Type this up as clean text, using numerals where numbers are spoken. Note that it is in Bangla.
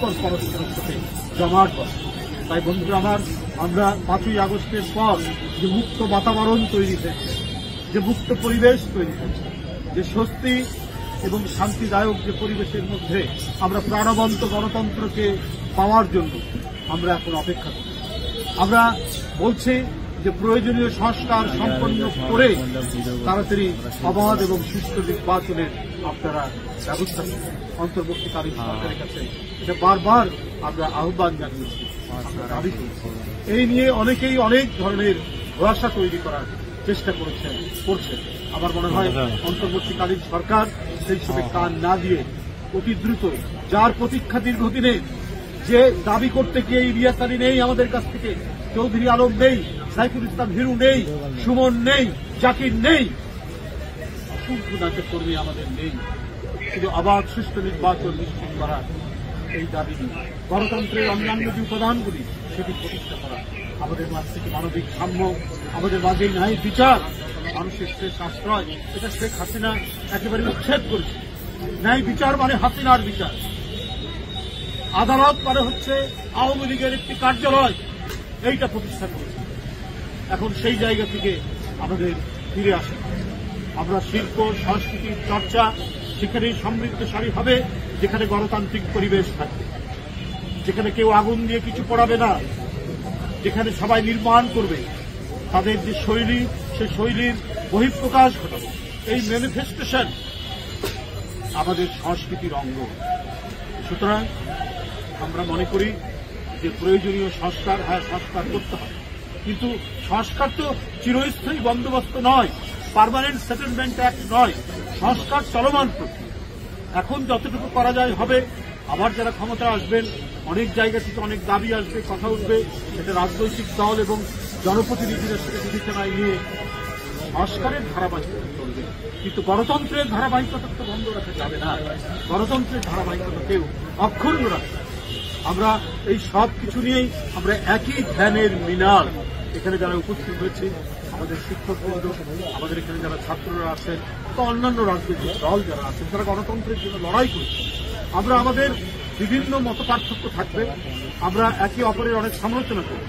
পরস্পরের সাথে জমাট বসে। তাই বন্ধুরা আমার, আমরা 5ই আগস্টের পর যে মুক্ত বাতাবরণ তৈরি হয়েছে, যে মুক্ত পরিবেশ তৈরি হয়েছে, যে স্বস্তি এবং শান্তিদায়ক যে পরিবেশের মধ্যে আমরা প্রাণবন্ত গণতন্ত্রকে পাওয়ার জন্য আমরা এখন অপেক্ষা করি। আমরা বলছি যে প্রয়োজনীয় সংস্কার সম্পন্ন করে তাড়াতাড়ি অবাধ এবং সুষ্ঠু নির্বাচনের আপনারা ব্যবস্থা করুন। অন্তর্বর্তীকালীন সরকারের কাছে এটা বারবার আমরা আহ্বান জানিয়েছি, দাবি করছি। এই নিয়ে অনেকেই অনেক ধরনের ভরসা তৈরি করার চেষ্টা করছেন। আমার মনে হয় অন্তর্বর্তীকালীন সরকার সেই সবে কান না দিয়ে অতি দ্রুত, যার প্রতীক্ষা দীর্ঘদিনে, যে দাবি করতে গিয়ে ইলিয়াস আলী নেই আমাদের কাছ থেকে, চৌধুরী আলম নেই, সাইফুল ইসলাম হিরু নেই, সুমন নেই, জাকির নেই, অসংখ্য নাটক কর্মী আমাদের নেই, শুধু অবাধ সুষ্ঠু নির্বাচন নিশ্চিত করা এই দাবি নিয়ে গণতন্ত্রের অন্যান্য যে উপাদানগুলি সেটি প্রতিষ্ঠা করা, আমাদের মাঝ থেকে মানবিক সাম্য, আমাদের মাঝে ন্যায় বিচার, মানুষের শেষ আশ্রয়, এটা শেখ হাসিনা একেবারে উচ্ছেদ করেছে। ন্যায় বিচার মানে হাসিনার বিচার, আদালত মানে হচ্ছে আওয়ামী লীগের একটি কার্যালয়, এইটা প্রতিষ্ঠা করেছে। এখন সেই জায়গা থেকে আমাদের ফিরে আসে, আমরা শিল্প সংস্কৃতির চর্চা সেখানেই সমৃদ্ধশালী হবে, যেখানে গণতান্ত্রিক পরিবেশ থাকবে, যেখানে কেউ আগুন দিয়ে কিছু পড়াবে না, যেখানে সবাই নির্মাণ করবে তাদের যে শৈলী, সেই শৈলীর বহিঃপ্রকাশ ঘটাবে। এই ম্যানিফেস্টেশন আমাদের সংস্কৃতির অঙ্গ। সুতরাং আমরা মনে করি যে প্রয়োজনীয় সংস্কার, হ্যাঁ সংস্কার করতে হবে, কিন্তু সংস্কার তো চিরস্থায়ী বন্দোবস্ত নয়, পার্মানেন্ট সেটেলমেন্ট অ্যাক্ট নয়, সংস্কার চলমান প্রক্রিয়া। এখন যতটুকু করা যায় হবে, আবার যারা ক্ষমতা আসবেন অনেক জায়গা থেকে অনেক দাবি আসবে, কথা উঠবে, এটা রাজনৈতিক দল এবং জনপ্রতিনিধিরা সেটা বিবেচনায় নিয়ে সংস্কারের ধারাবাহিকতা চলবে, কিন্তু গণতন্ত্রের ধারাবাহিকতা তো বন্ধ রাখা যাবে না। গণতন্ত্রের ধারাবাহিকতাকেও অক্ষুণ্ণ রাখতে আমরা এই সব কিছু নিয়েই আমরা একই ধ্যানের মিনার। এখানে যারা উপস্থিত হয়েছে, আমাদের শিক্ষকবৃন্দ, আমাদের এখানে যারা ছাত্ররা আছেন, তো অন্যান্য রাজনৈতিক দল যারা আছেন, তারা গণতন্ত্রের জন্য লড়াই করছে। আমরা আমাদের বিভিন্ন মতপার্থক্য থাকবে, আমরা একে অপরের অনেক সমালোচনা করব,